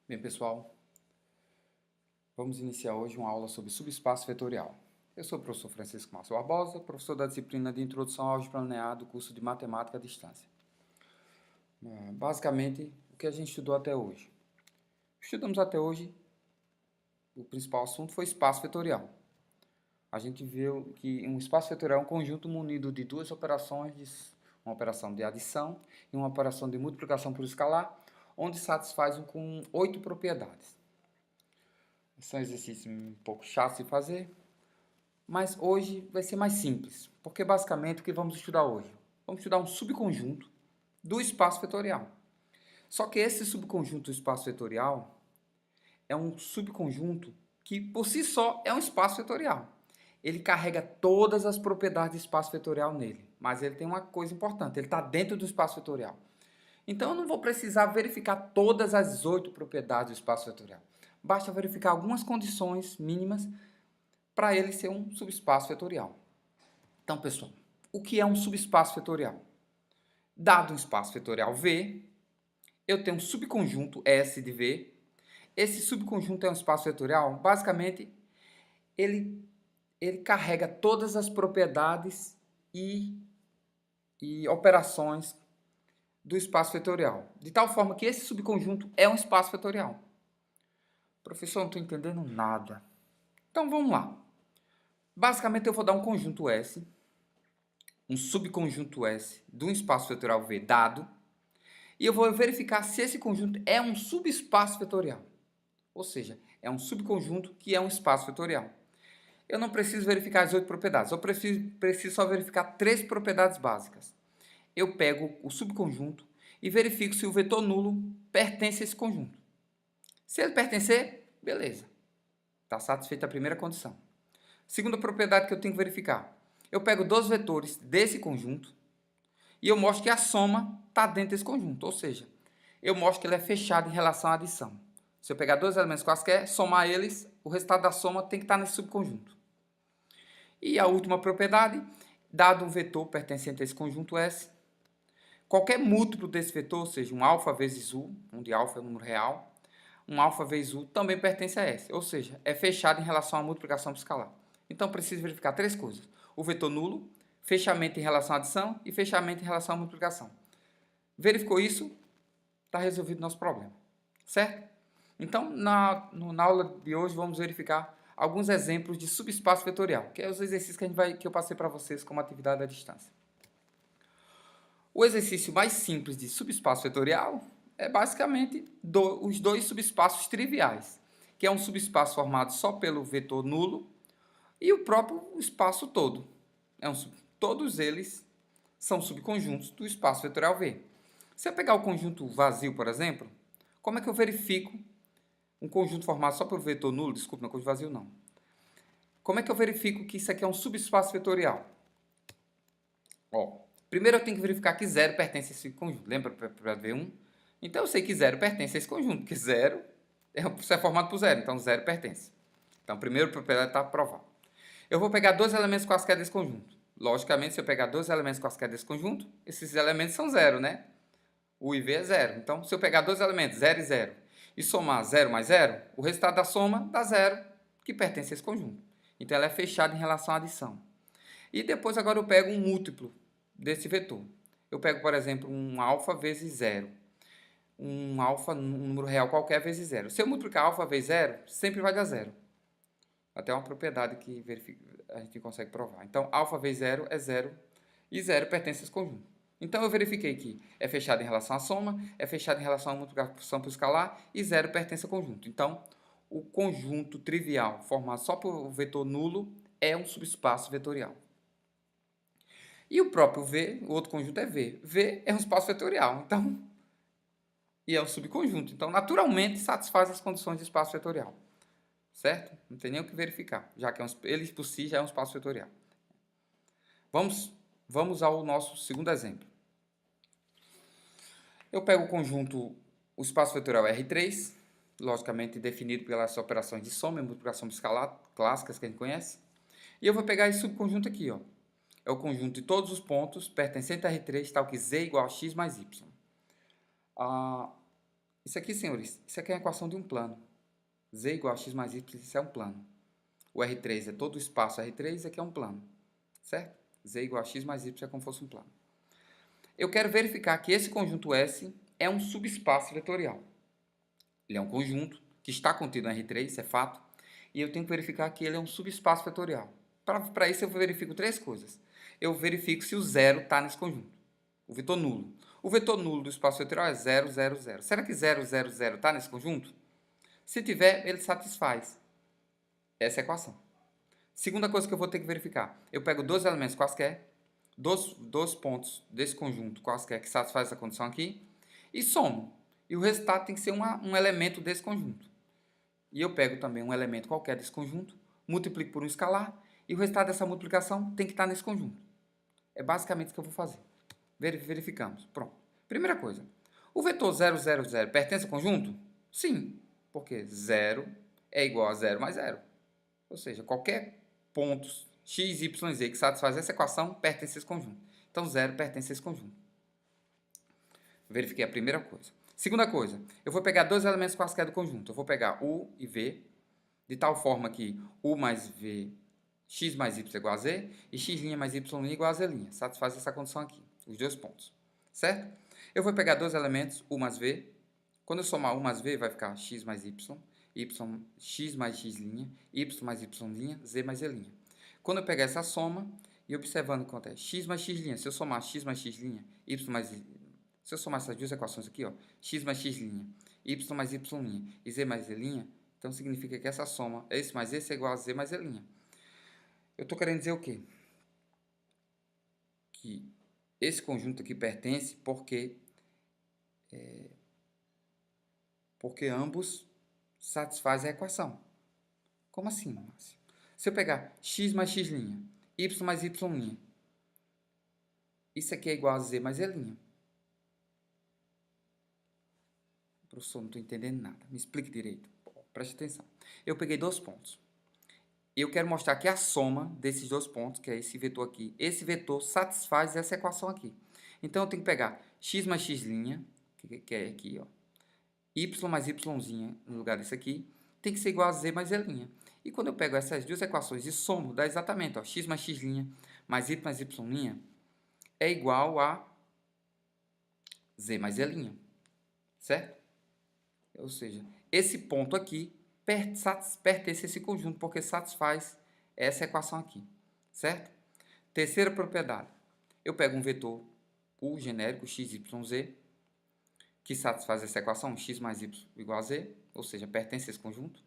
Bem, pessoal, vamos iniciar hoje uma aula sobre subespaço vetorial. Eu sou o professor Francisco Márcio Barbosa, professor da disciplina de Introdução ao Álgebra Linear do curso de Matemática à Distância. Basicamente, o que a gente estudou até hoje? Estudamos até hoje, o principal assunto foi espaço vetorial. A gente viu que um espaço vetorial é um conjunto munido de duas operações, uma operação de adição e uma operação de multiplicação por escalar, onde satisfaz com 8 propriedades. Esse é um exercício um pouco chato de fazer, mas hoje vai ser mais simples, porque basicamente o que vamos estudar hoje? Vamos estudar um subconjunto do espaço vetorial. Só que esse subconjunto do espaço vetorial é um subconjunto que por si só é um espaço vetorial. Ele carrega todas as propriedades do espaço vetorial nele, mas ele tem uma coisa importante, ele está dentro do espaço vetorial. Então eu não vou precisar verificar todas as 8 propriedades do espaço vetorial. Basta verificar algumas condições mínimas para ele ser um subespaço vetorial. Então, pessoal, o que é um subespaço vetorial? Dado um espaço vetorial V, eu tenho um subconjunto S de V. Esse subconjunto é um espaço vetorial, basicamente, ele carrega todas as propriedades e operações do espaço vetorial, de tal forma que esse subconjunto é um espaço vetorial. Professor, não estou entendendo nada. Então, vamos lá. Basicamente, eu vou dar um conjunto S, um subconjunto S de um espaço vetorial V dado, e eu vou verificar se esse conjunto é um subespaço vetorial. Ou seja, é um subconjunto que é um espaço vetorial. Eu não preciso verificar as 8 propriedades, eu preciso só verificar 3 propriedades básicas. Eu pego o subconjunto e verifico se o vetor nulo pertence a esse conjunto. Se ele pertencer, beleza. Está satisfeita a primeira condição. Segunda propriedade que eu tenho que verificar. Eu pego 2 vetores desse conjunto e eu mostro que a soma está dentro desse conjunto. Ou seja, eu mostro que ele é fechado em relação à adição. Se eu pegar 2 elementos quaisquer, somar eles, o resultado da soma tem que estar nesse subconjunto. E a última propriedade, dado um vetor pertencente a esse conjunto S, qualquer múltiplo desse vetor, ou seja, um alfa vezes u, onde alfa é um número real, um alfa vezes u também pertence a S, ou seja, é fechado em relação à multiplicação por escalar. Então, preciso verificar 3 coisas. O vetor nulo, fechamento em relação à adição e fechamento em relação à multiplicação. Verificou isso, está resolvido o nosso problema. Certo? Então, na aula de hoje, vamos verificar alguns exemplos de subespaço vetorial, que é os exercícios que eu passei para vocês como atividade à distância. O exercício mais simples de subespaço vetorial é basicamente os 2 subespaços triviais, que é um subespaço formado só pelo vetor nulo e o próprio espaço todo. Todos eles são subconjuntos do espaço vetorial V. Se eu pegar o conjunto vazio, por exemplo, como é que eu verifico um conjunto formado só pelo vetor nulo? Desculpa, não é conjunto vazio, não. Como é que eu verifico que isso aqui é um subespaço vetorial? Primeiro eu tenho que verificar que 0 pertence a esse conjunto. Lembra para V1? Então eu sei que 0 pertence a esse conjunto, porque 0 é formado por 0, então 0 pertence. Então, a primeira propriedade está aprovada. Eu vou pegar 2 elementos quaisquer desse conjunto. Logicamente, se eu pegar 2 elementos quaisquer desse conjunto, esses elementos são 0, né? U e V é 0. Então, se eu pegar 2 elementos, 0 e 0, e somar 0 mais 0, o resultado da soma dá 0, que pertence a esse conjunto. Então, ela é fechada em relação à adição. E depois, agora, eu pego um múltiplo desse vetor. Eu pego, por exemplo, um alfa vezes 0. Um alfa, um número real qualquer, vezes 0. Se eu multiplicar alfa vezes 0, sempre vai dar 0. Até uma propriedade que a gente consegue provar. Então, alfa vezes 0 é 0, e 0 pertence a esse conjunto. Então, eu verifiquei que é fechado em relação à soma, é fechado em relação à multiplicação por escalar, e 0 pertence ao conjunto. Então, o conjunto trivial formado só por vetor nulo é um subespaço vetorial. E o próprio V, o outro conjunto é V. V é um espaço vetorial, então, e é um subconjunto. Então, naturalmente, satisfaz as condições de espaço vetorial. Certo? Não tem nem o que verificar, já que ele por si já é um espaço vetorial. Vamos ao nosso segundo exemplo. Eu pego o conjunto, o espaço vetorial R3, logicamente definido pelas operações de soma e multiplicação por escalar clássicas que a gente conhece. E eu vou pegar esse subconjunto aqui, ó. é o conjunto de todos os pontos pertencentes a R3, tal que Z igual a x mais y. Isso aqui, senhores, isso aqui é a equação de um plano. Z igual a x mais y, isso é um plano. O R3 é todo o espaço R3, isso aqui é um plano. Certo? Z igual a x mais y é como se fosse um plano. Eu quero verificar que esse conjunto S é um subespaço vetorial. Ele é um conjunto que está contido em R3, isso é fato. E eu tenho que verificar que ele é um subespaço vetorial. Para isso eu verifico três coisas. Eu verifico se o zero está nesse conjunto. O vetor nulo. O vetor nulo do espaço vetorial é 0, 0, 0. Será que 0, 0, 0 está nesse conjunto? Se tiver, ele satisfaz essa equação. Segunda coisa que eu vou ter que verificar. Eu pego dois elementos quaisquer, dois pontos desse conjunto quaisquer que satisfaz essa condição aqui, e somo. E o resultado tem que ser um elemento desse conjunto. E eu pego também um elemento qualquer desse conjunto, multiplico por um escalar, e o resultado dessa multiplicação tem que estar nesse conjunto. É basicamente isso que eu vou fazer. Verificamos. Pronto. Primeira coisa. O vetor 0, 0, 0 pertence ao conjunto? Sim, porque 0 é igual a 0 mais 0. Ou seja, qualquer ponto x, y, z que satisfaz essa equação pertence a esse conjunto. Então, 0 pertence a esse conjunto. Verifiquei a primeira coisa. Segunda coisa, eu vou pegar dois elementos quaisquer do conjunto. Eu vou pegar u e v, de tal forma que u mais v, x mais y igual a z, e x' mais y' igual a z'. Satisfaz essa condição aqui, os dois pontos. Certo? Eu vou pegar dois elementos, u mais v. Quando eu somar u mais v, vai ficar x mais y, x mais x', y mais y', z mais z'. Quando eu pegar essa soma, e observando quanto é x mais x', se eu somar x mais x', y mais se eu somar essas duas equações aqui, ó, x mais x', y mais y' e z mais z', então significa que essa soma, esse mais esse é igual a z mais z'. Eu estou querendo dizer o quê? Que esse conjunto aqui pertence porque ambos satisfazem a equação. Como assim, Márcio? Se eu pegar x mais x', y mais y', isso aqui é igual a z mais z'. Professor, não estou entendendo nada. Me explique direito. Preste atenção. Eu peguei dois pontos. Eu quero mostrar que a soma desses dois pontos, que é esse vetor aqui, esse vetor satisfaz essa equação aqui. Então, eu tenho que pegar x mais x', que é aqui, ó, y mais y' no lugar desse aqui, tem que ser igual a z mais z'. E quando eu pego essas duas equações e somo, dá exatamente, ó, x mais x' mais y mais y' é igual a z mais z'. Certo? Ou seja, esse ponto aqui pertence a esse conjunto, porque satisfaz essa equação aqui. Certo? Terceira propriedade. Eu pego um vetor U genérico, x, y, z, que satisfaz essa equação, x mais y igual a z, ou seja, pertence a esse conjunto.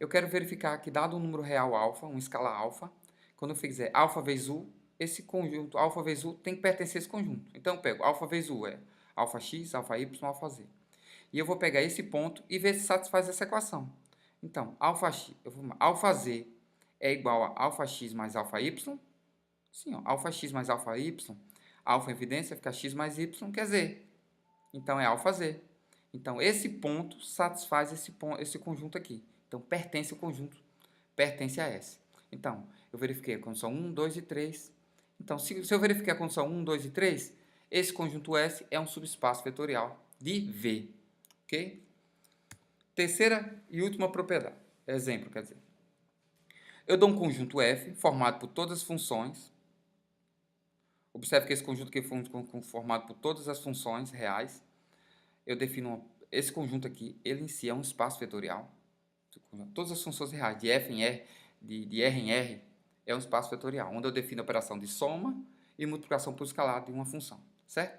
Eu quero verificar que, dado um número real alfa, um escalar alfa, quando eu fizer alfa vezes u, esse conjunto alfa vezes u tem que pertencer a esse conjunto. Então, eu pego alfa vezes u, é alfa x, alfa y, alfa z. E eu vou pegar esse ponto e ver se satisfaz essa equação. Então, alfa z é igual a alfa x mais alfa y. Sim, ó, alfa x mais alfa y. Alfa em evidência fica x mais y, que é z. Então, é alfa z. Então, esse ponto satisfaz esse conjunto aqui. Então, pertence ao conjunto, pertence a S. Então, eu verifiquei a condição 1, 2 e 3. Então, se eu verificar a condição 1, 2 e 3, esse conjunto S é um subespaço vetorial de V. Ok? Terceira e última propriedade. Exemplo, quer dizer. Eu dou um conjunto F formado por todas as funções. Observe que esse conjunto aqui foi formado por todas as funções reais. Eu defino esse conjunto aqui, ele em si é um espaço vetorial. Todas as funções reais, de F em R, de R em R, é um espaço vetorial, onde eu defino a operação de soma e multiplicação por escalar de uma função. Certo?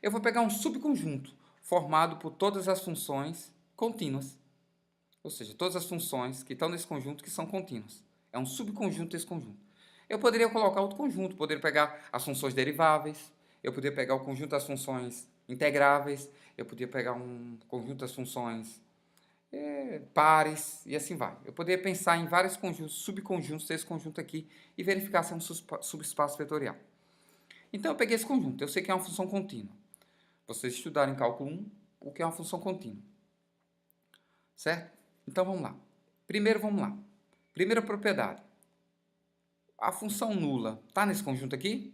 Eu vou pegar um subconjunto formado por todas as funções contínuas. Ou seja, todas as funções que estão nesse conjunto que são contínuas. É um subconjunto desse conjunto. Eu poderia colocar outro conjunto, poderia pegar as funções deriváveis, eu poderia pegar o conjunto das funções integráveis, eu poderia pegar um conjunto das funções pares e assim vai. Eu poderia pensar em vários conjuntos, subconjuntos desse conjunto aqui e verificar se é um subespaço vetorial. Então, eu peguei esse conjunto, eu sei que é uma função contínua. Vocês estudaram em cálculo 1 o que é uma função contínua. Certo? Então, vamos lá. Primeiro, vamos lá. Primeira propriedade. A função nula está nesse conjunto aqui?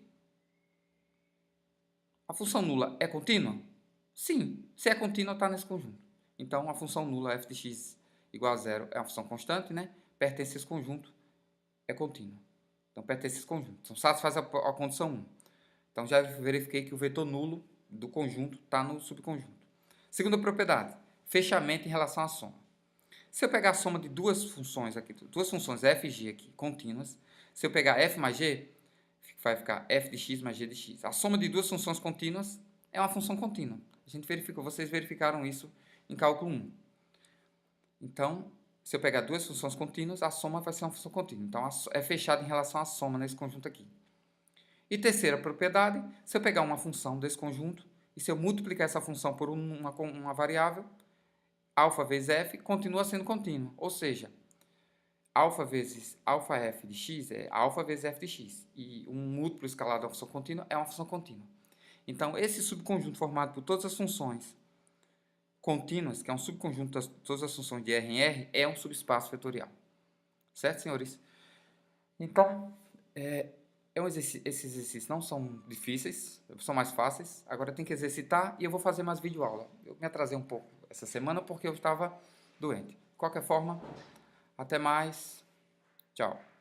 A função nula é contínua? Sim, se é contínua, está nesse conjunto. Então, a função nula f de x igual a zero é uma função constante, né? Pertence a esse conjunto, é contínua. Então, pertence a esse conjunto. Então, satisfaz a condição 1. Então, já verifiquei que o vetor nulo do conjunto está no subconjunto. Segunda propriedade, fechamento em relação à soma. Se eu pegar a soma de duas funções aqui, duas funções f e g aqui, contínuas, se eu pegar f mais g, vai ficar f de x mais g de x. A soma de duas funções contínuas é uma função contínua. A gente verificou, vocês verificaram isso em cálculo 1. Então, se eu pegar duas funções contínuas, a soma vai ser uma função contínua. Então, é fechado em relação à soma nesse conjunto aqui. E terceira propriedade, se eu pegar uma função desse conjunto, e se eu multiplicar essa função por uma variável, alfa vezes f, continua sendo contínuo. Ou seja, alfa vezes alfa f de x é alfa vezes f de x. E um múltiplo escalar da função contínua é uma função contínua. Então, esse subconjunto formado por todas as funções contínuas, que é um subconjunto de todas as funções de R em R, é um subespaço vetorial. Certo, senhores? Então, esses exercícios não são difíceis, são mais fáceis. Agora tem que exercitar e eu vou fazer mais videoaula. Eu me atrasei um pouco essa semana porque eu estava doente. De qualquer forma, até mais. Tchau.